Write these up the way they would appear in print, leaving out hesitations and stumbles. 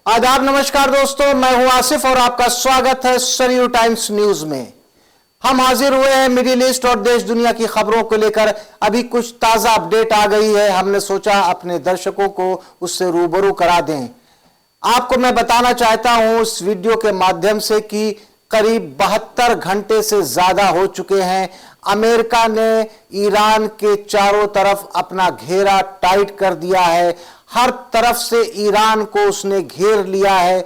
आदाब, नमस्कार दोस्तों, मैं हूं आसिफ और आपका स्वागत है सरयू टाइम्स न्यूज में। हम हाजिर हुए हैं मिडिल ईस्ट और देश दुनिया की खबरों को लेकर। अभी कुछ ताजा अपडेट आ गई है, हमने सोचा अपने दर्शकों को उससे रूबरू करा दें। आपको मैं बताना चाहता हूं इस वीडियो के माध्यम से कि करीब 72 घंटे से ज्यादा हो चुके हैं। अमेरिका ने ईरान के चारों तरफ अपना घेरा टाइट कर दिया है। हर तरफ से ईरान को उसने घेर लिया है।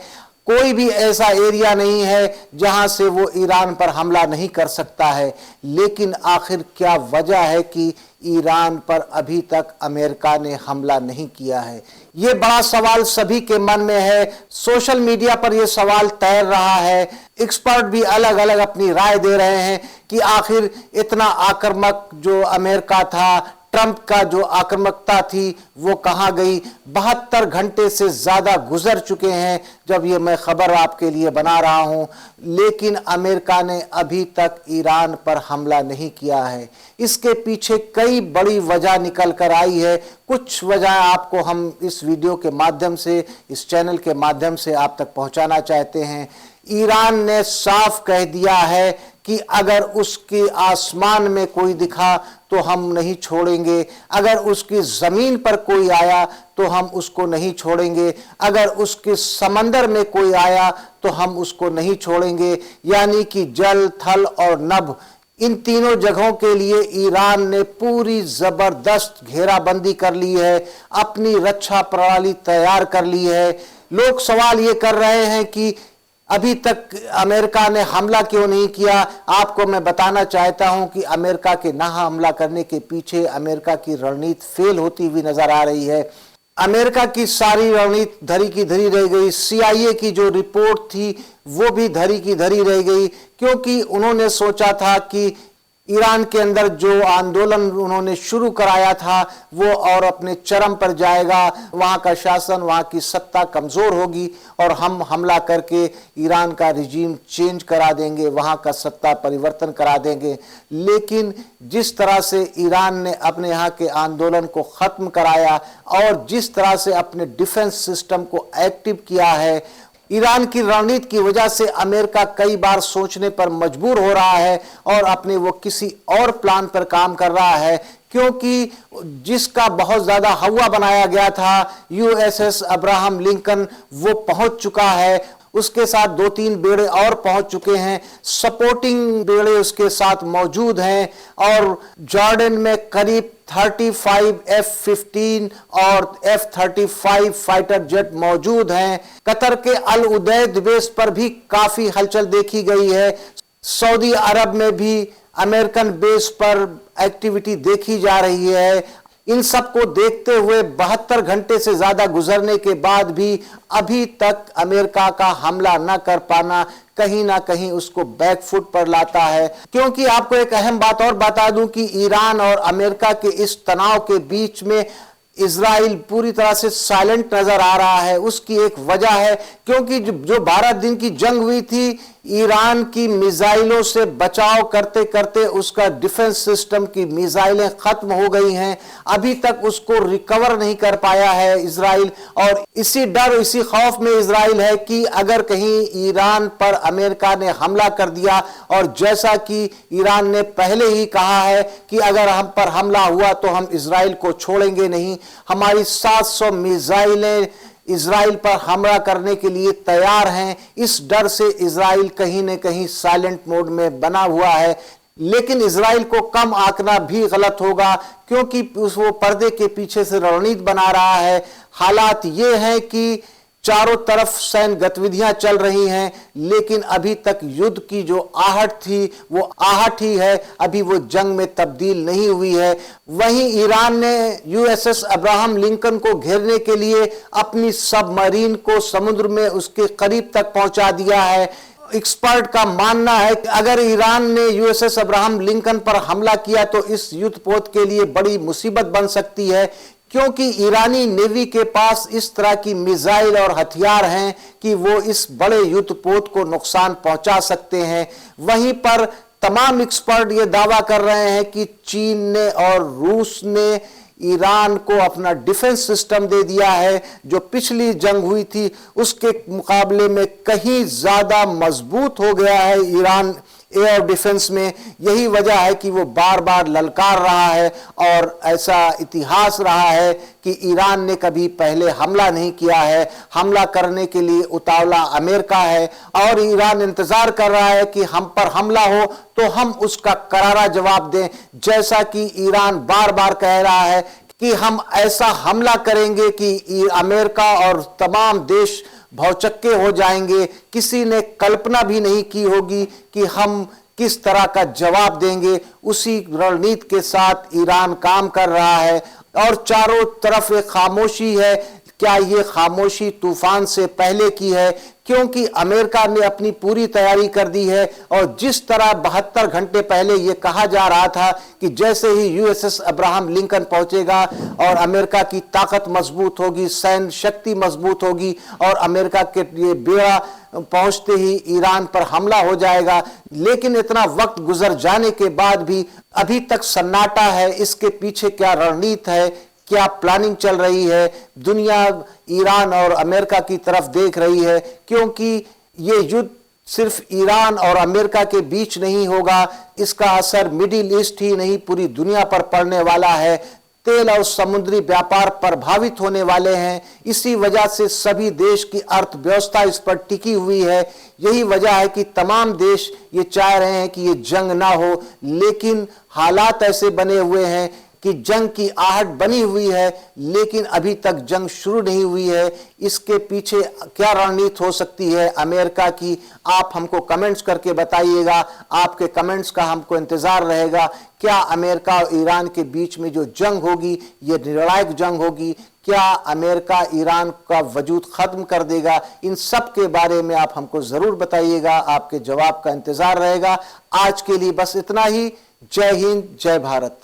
कोई भी ऐसा एरिया नहीं है जहां से वो ईरान पर हमला नहीं कर सकता है। लेकिन आखिर क्या वजह है कि ईरान पर अभी तक अमेरिका ने हमला नहीं किया है? ये बड़ा सवाल सभी के मन में है। सोशल मीडिया पर यह सवाल तैर रहा है। एक्सपर्ट भी अलग अलग अपनी राय दे रहे हैं कि आखिर इतना आक्रामक जो अमेरिका था, ट्रंप का जो आक्रामकता थी वो कहां गई? 72 घंटे से ज्यादा गुजर चुके हैं जब ये मैं खबर आपके लिए बना रहा हूं, लेकिन अमेरिका ने अभी तक ईरान पर हमला नहीं किया है। इसके पीछे कई बड़ी वजह निकल कर आई है। कुछ वजह आपको हम इस वीडियो के माध्यम से, इस चैनल के माध्यम से आप तक पहुंचाना चाहते हैं। ईरान ने साफ कह दिया है कि अगर उसके आसमान में कोई दिखा तो हम नहीं छोड़ेंगे, अगर उसकी जमीन पर कोई आया तो हम उसको नहीं छोड़ेंगे, अगर उसके समंदर में कोई आया तो हम उसको नहीं छोड़ेंगे। यानी कि जल, थल और नभ, इन तीनों जगहों के लिए ईरान ने पूरी जबरदस्त घेराबंदी कर ली है, अपनी रक्षा प्रणाली तैयार कर ली है। लोग सवाल ये कर रहे हैं कि अभी तक अमेरिका ने हमला क्यों नहीं किया। आपको मैं बताना चाहता हूं कि अमेरिका के ना हमला करने के पीछे अमेरिका की रणनीति फेल होती हुई नजर आ रही है। अमेरिका की सारी रणनीति धरी की धरी रह गई। CIA की जो रिपोर्ट थी वो भी धरी की धरी रह गई, क्योंकि उन्होंने सोचा था कि ईरान के अंदर जो आंदोलन उन्होंने शुरू कराया था वो और अपने चरम पर जाएगा, वहां का शासन, वहां की सत्ता कमजोर होगी और हम हमला करके ईरान का रिजीम चेंज करा देंगे, वहां का सत्ता परिवर्तन करा देंगे। लेकिन जिस तरह से ईरान ने अपने यहाँ के आंदोलन को खत्म कराया और जिस तरह से अपने डिफेंस सिस्टम को एक्टिव किया है, ईरान की रणनीति की वजह से अमेरिका कई बार सोचने पर मजबूर हो रहा है और अपने वो किसी और प्लान पर काम कर रहा है, क्योंकि जिसका बहुत ज्यादा हवा बनाया गया था USS अब्राहम लिंकन, वो पहुंच चुका है। उसके साथ 2-3 बेड़े और पहुंच चुके हैं, सपोर्टिंग बेड़े उसके साथ मौजूद हैं और जॉर्डन में करीब 35 F-15 और F-35 फाइटर जेट मौजूद हैं। कतर के अल उदैद बेस पर भी काफी हलचल देखी गई है। सऊदी अरब में भी अमेरिकन बेस पर एक्टिविटी देखी जा रही है। इन सब को देखते हुए 72 घंटे से ज्यादा गुजरने के बाद भी अभी तक अमेरिका का हमला न कर पाना कहीं ना कहीं उसको बैकफुट पर लाता है। क्योंकि आपको एक अहम बात और बता दूं कि ईरान और अमेरिका के इस तनाव के बीच में इजराइल पूरी तरह से साइलेंट नजर आ रहा है। उसकी एक वजह है क्योंकि जो 12 दिन की जंग हुई थी, ईरान की मिसाइलों से बचाव करते करते उसका डिफेंस सिस्टम की मिसाइलें खत्म हो गई हैं। अभी तक उसको रिकवर नहीं कर पाया है इजराइल, और इसी डर, इसी खौफ में इजराइल है कि अगर कहीं ईरान पर अमेरिका ने हमला कर दिया, और जैसा कि ईरान ने पहले ही कहा है कि अगर हम पर हमला हुआ तो हम इजराइल को छोड़ेंगे नहीं, हमारी 700 मिसाइलें इजराइल पर हमला करने के लिए तैयार हैं। इस डर से इजराइल कहीं न कहीं साइलेंट मोड में बना हुआ है। लेकिन इजराइल को कम आंकना भी गलत होगा, क्योंकि वो पर्दे के पीछे से रणनीति बना रहा है। हालात ये हैं कि चारों तरफ सैन्य गतिविधियां चल रही हैं, लेकिन अभी तक युद्ध की जो आहट थी वो आहट ही है, अभी वो जंग में तब्दील नहीं हुई है। वहीं ईरान ने USS अब्राहम लिंकन को घेरने के लिए अपनी सबमरीन को समुद्र में उसके करीब तक पहुंचा दिया है। एक्सपर्ट का मानना है कि अगर ईरान ने USS अब्राहम लिंकन पर हमला किया तो इस युद्धपोत के लिए बड़ी मुसीबत बन सकती है, क्योंकि ईरानी नेवी के पास इस तरह की मिसाइल और हथियार हैं कि वो इस बड़े युद्धपोत को नुकसान पहुंचा सकते हैं। वहीं पर तमाम एक्सपर्ट ये दावा कर रहे हैं कि चीन ने और रूस ने ईरान को अपना डिफेंस सिस्टम दे दिया है, जो पिछली जंग हुई थी उसके मुकाबले में कहीं ज्यादा मजबूत हो गया है ईरान एयर डिफेंस में। यही वजह है कि वो बार बार ललकार रहा है, और ऐसा इतिहास रहा है कि ईरान ने कभी पहले हमला नहीं किया है। हमला करने के लिए उतावला अमेरिका है, और ईरान इंतजार कर रहा है कि हम पर हमला हो तो हम उसका करारा जवाब दें, जैसा कि ईरान बार बार कह रहा है कि हम ऐसा हमला करेंगे कि अमेरिका और तमाम देश भौचक्के हो जाएंगे। किसी ने कल्पना भी नहीं की होगी कि हम किस तरह का जवाब देंगे। उसी रणनीति के साथ ईरान काम कर रहा है, और चारों तरफ एक खामोशी है। क्या ये खामोशी तूफान से पहले की है? क्योंकि अमेरिका ने अपनी पूरी तैयारी कर दी है, और जिस तरह 72 घंटे पहले ये कहा जा रहा था कि जैसे ही यूएसएस अब्राहम लिंकन पहुंचेगा और अमेरिका की ताकत मजबूत होगी, सैन्य शक्ति मजबूत होगी, और अमेरिका के ये बेड़ा पहुंचते ही ईरान पर हमला हो जाएगा। लेकिन इतना वक्त गुजर जाने के बाद भी अभी तक सन्नाटा है। इसके पीछे क्या रणनीति है, क्या प्लानिंग चल रही है? दुनिया ईरान और अमेरिका की तरफ देख रही है, क्योंकि ये युद्ध सिर्फ ईरान और अमेरिका के बीच नहीं होगा, इसका असर मिडिल ईस्ट ही नहीं पूरी दुनिया पर पड़ने वाला है। तेल और समुद्री व्यापार प्रभावित होने वाले हैं। इसी वजह से सभी देश की अर्थव्यवस्था इस पर टिकी हुई है। यही वजह है कि तमाम देश ये चाह रहे हैं कि ये जंग ना हो, लेकिन हालात ऐसे बने हुए हैं कि जंग की आहट बनी हुई है, लेकिन अभी तक जंग शुरू नहीं हुई है। इसके पीछे क्या रणनीति हो सकती है अमेरिका की? आप हमको कमेंट्स करके बताइएगा। आपके कमेंट्स का हमको इंतजार रहेगा। क्या अमेरिका और ईरान के बीच में जो जंग होगी ये निर्णायक जंग होगी? क्या अमेरिका ईरान का वजूद खत्म कर देगा? इन सब के बारे में आप हमको जरूर बताइएगा। आपके जवाब का इंतजार रहेगा। आज के लिए बस इतना ही। जय हिंद, जय भारत।